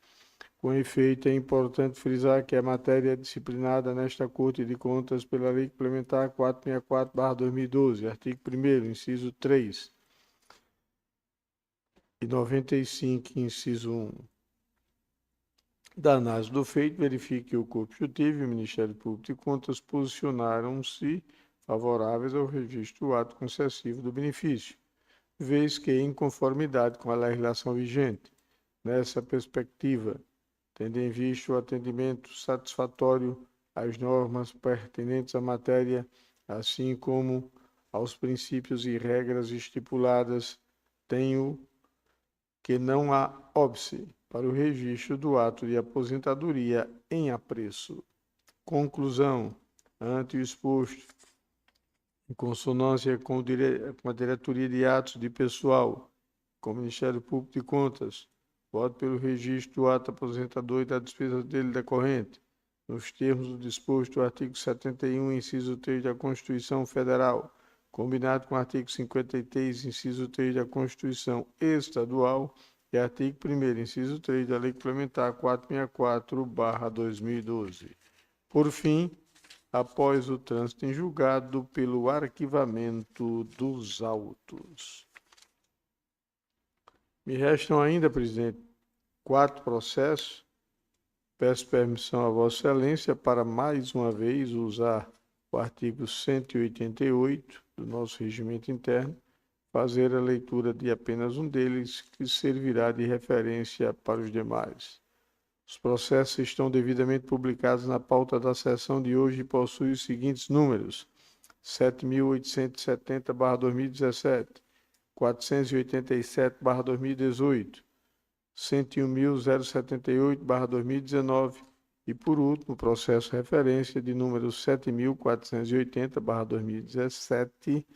Com efeito, é importante frisar que a matéria é disciplinada nesta Corte de Contas pela Lei Complementar 464/2012, artigo 1º, inciso 3, e 95, inciso 1. Da análise do feito, verifique que o Corpo Executivo e o Ministério Público de Contas posicionaram-se favoráveis ao registro do ato concessivo do benefício, vez que, em conformidade com a legislação vigente, nessa perspectiva, tendo em vista o atendimento satisfatório às normas pertinentes à matéria, assim como aos princípios e regras estipuladas, tenho que não há óbice para o registro do ato de aposentadoria em apreço. Conclusão. Ante o exposto, em consonância com a Diretoria de Atos de Pessoal, com o Ministério Público de Contas, voto pelo registro do ato aposentador e da despesa dele decorrente, nos termos do disposto do artigo 71, inciso 3 da Constituição Federal, combinado com o artigo 53, inciso 3 da Constituição Estadual e artigo 1º, inciso 3 da Lei Complementar 464/2012. Por fim, após o trânsito em julgado pelo arquivamento dos autos. Me restam ainda, presidente, 4 processos. Peço permissão a Vossa Excelência para, mais uma vez, usar o artigo 188 do nosso regimento interno, fazer a leitura de apenas um deles, que servirá de referência para os demais. Os processos estão devidamente publicados na pauta da sessão de hoje e possuem os seguintes números: 7.870/2017, 487/2018, 101.078/2019 e, por último, o processo referência de número 7.480/2017,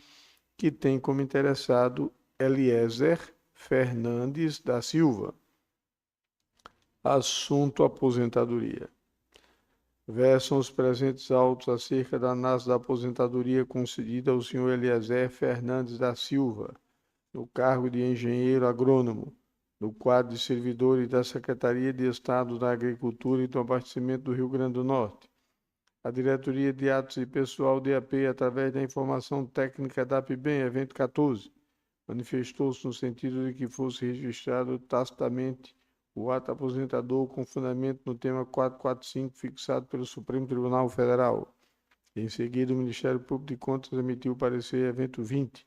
que tem como interessado Eliezer Fernandes da Silva. Assunto aposentadoria. Versam os presentes autos acerca da análise da aposentadoria concedida ao senhor Eliezer Fernandes da Silva, no cargo de engenheiro agrônomo, no quadro de servidores da Secretaria de Estado da Agricultura e do Abastecimento do Rio Grande do Norte. A Diretoria de Atos e Pessoal DAP, através da informação técnica da APBEM, evento 14, manifestou-se no sentido de que fosse registrado tacitamente o ato aposentador com fundamento no tema 445, fixado pelo Supremo Tribunal Federal. Em seguida, o Ministério Público de Contas emitiu o parecer evento 20,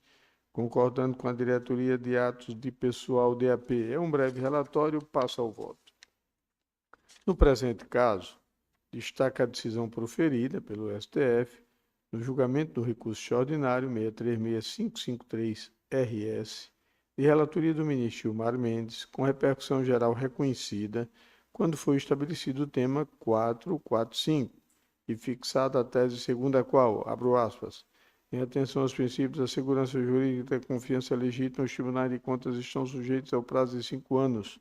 concordando com a Diretoria de Atos de Pessoal DAP. É um breve relatório, passo ao voto. No presente caso, destaca a decisão proferida pelo STF no julgamento do recurso extraordinário 636553-RS, de relatoria do ministro Gilmar Mendes, com repercussão geral reconhecida, quando foi estabelecido o tema 445 e fixada a tese segundo a qual, abro aspas, em atenção aos princípios da segurança jurídica e da confiança legítima, os tribunais de contas estão sujeitos ao prazo de 5 anos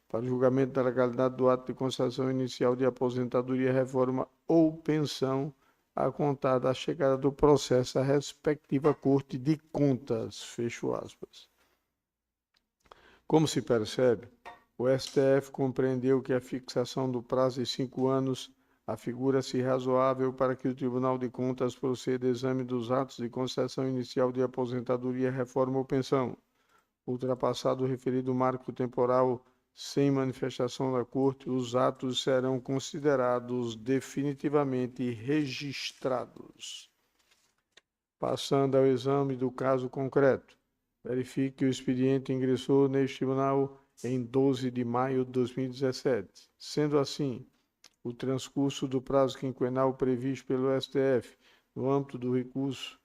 para o julgamento da legalidade do ato de concessão inicial de aposentadoria, reforma ou pensão, a contar da chegada do processo à respectiva Corte de Contas, fecho aspas. Como se percebe, o STF compreendeu que a fixação do prazo de 5 anos afigura-se razoável para que o Tribunal de Contas proceda ao exame dos atos de concessão inicial de aposentadoria, reforma ou pensão. Ultrapassado o referido marco temporal sem manifestação da Corte, os atos serão considerados definitivamente registrados. Passando ao exame do caso concreto, verifique que o expediente ingressou neste tribunal em 12 de maio de 2017. Sendo assim, o transcurso do prazo quinquenal previsto pelo STF no âmbito do recurso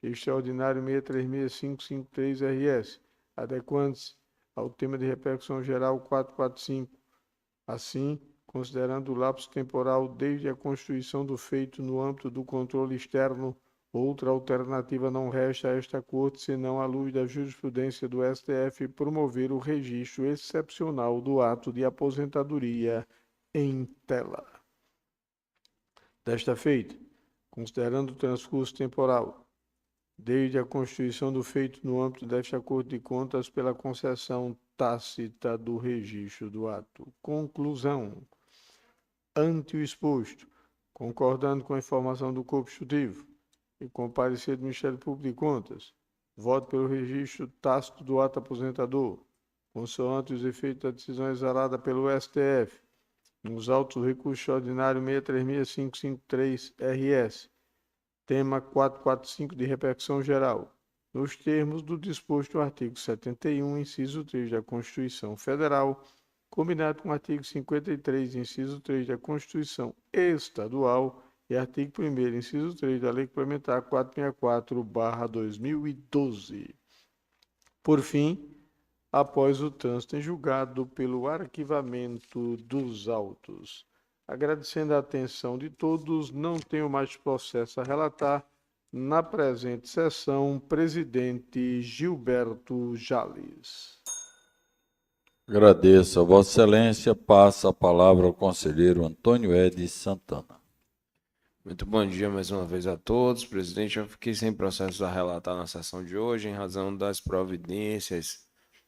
extraordinário 636553-RS, adequando-se ao tema de repercussão geral 445, assim, considerando o lapso temporal desde a constituição do feito no âmbito do controle externo, Outra alternativa não resta a esta Corte, senão à luz da jurisprudência do STF, promover o registro excepcional do ato de aposentadoria em tela. Desta feita, considerando o transcurso temporal, desde a constituição do feito no âmbito desta Corte de Contas pela concessão tácita do registro do ato. Conclusão. Ante o exposto, concordando com a informação do corpo instrutivo e com o parecer do Ministério Público de Contas, voto pelo registro tácito do ato aposentador, consoante os efeitos da decisão exarada pelo STF, nos autos do recurso ordinário 636553-RS, tema 445 de repercussão geral, nos termos do disposto no artigo 71, inciso 3 da Constituição Federal, combinado com o artigo 53, inciso 3 da Constituição Estadual e artigo 1º, inciso 3 da Lei Complementar 464/2012. Por fim, após o trânsito em julgado pelo arquivamento dos autos. Agradecendo a atenção de todos, não tenho mais processo a relatar. Na presente sessão, presidente Gilberto Jales. Agradeço a Vossa Excelência. Passa a palavra ao conselheiro Antônio Ed Santana. Muito bom dia mais uma vez a todos. Presidente, eu fiquei sem processos a relatar na sessão de hoje em razão das providências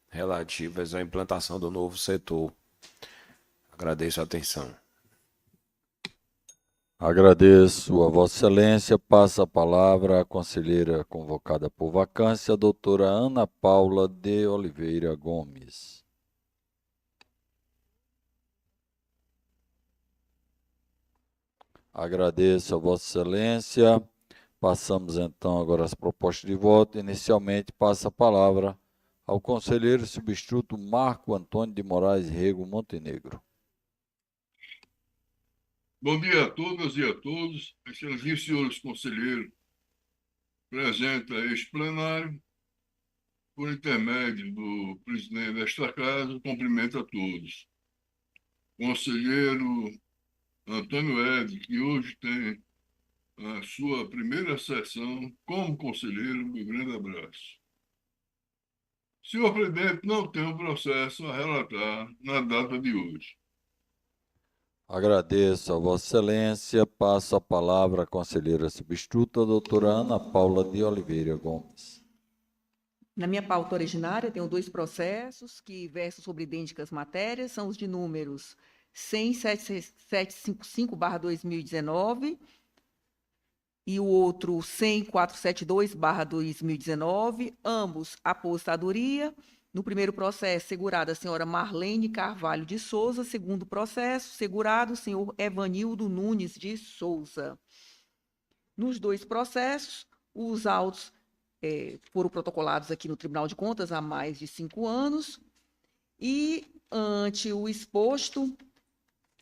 relativas à implantação do novo setor. Agradeço a atenção. Agradeço a Vossa Excelência. Passa a palavra à conselheira convocada por vacância, a doutora Ana Paula de Oliveira Gomes. Agradeço a Vossa Excelência. Passamos então agora às propostas de voto. Inicialmente passa a palavra ao conselheiro substituto Marco Antônio de Moraes Rego Montenegro. Bom dia a todas e a todos. Excelentíssimos senhores conselheiros, presente a este plenário, por intermédio do presidente desta casa, cumprimento a todos. Conselheiro Antônio Ed, que hoje tem a sua primeira sessão como conselheiro, um grande abraço. Senhor presidente, não tenho processo a relatar na data de hoje. Agradeço a Vossa Excelência. Passo a palavra à conselheira substituta, a doutora Ana Paula de Oliveira Gomes. Na minha pauta originária, tenho 2 processos que versam sobre idênticas matérias, são os de números 100.755/2019 e o outro 100.472/2019, ambos aposentadoria. No primeiro processo, segurada a senhora Marlene Carvalho de Souza. Segundo processo, segurado o senhor Evanildo Nunes de Souza. Nos 2 processos, os autos foram protocolados aqui no Tribunal de Contas há mais de 5 anos e, ante o exposto,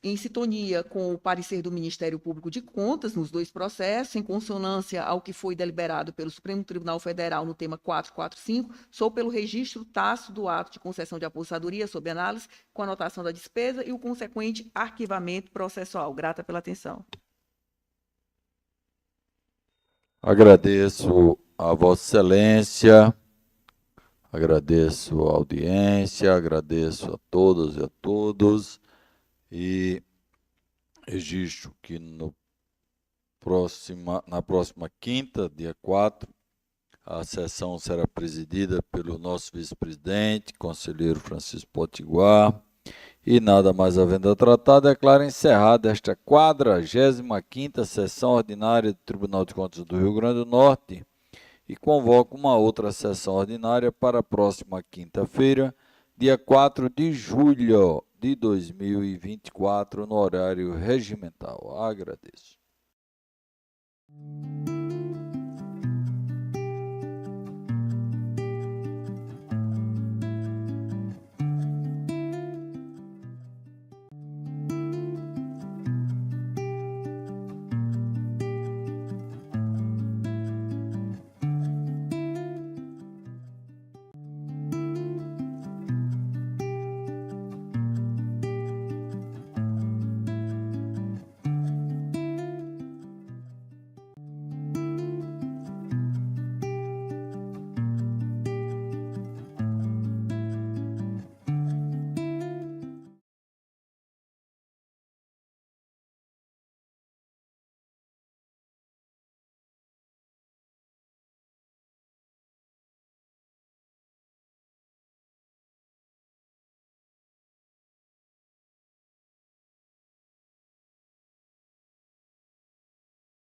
em sintonia com o parecer do Ministério Público de Contas nos 2 processos, em consonância ao que foi deliberado pelo Supremo Tribunal Federal no tema 445, sou pelo registro tácito do ato de concessão de aposentadoria sob análise, com anotação da despesa e o consequente arquivamento processual. Grata pela atenção. Agradeço a Vossa Excelência, agradeço a audiência, agradeço a todas e a todos. E registro que na próxima quinta, dia 4, a sessão será presidida pelo nosso vice-presidente, conselheiro Francisco Potiguar. E nada mais havendo a tratar, declaro encerrada esta 45ª sessão ordinária do Tribunal de Contas do Rio Grande do Norte e convoco uma outra sessão ordinária para a próxima quinta-feira, dia 4 de julho de 2024, no horário regimental. Agradeço.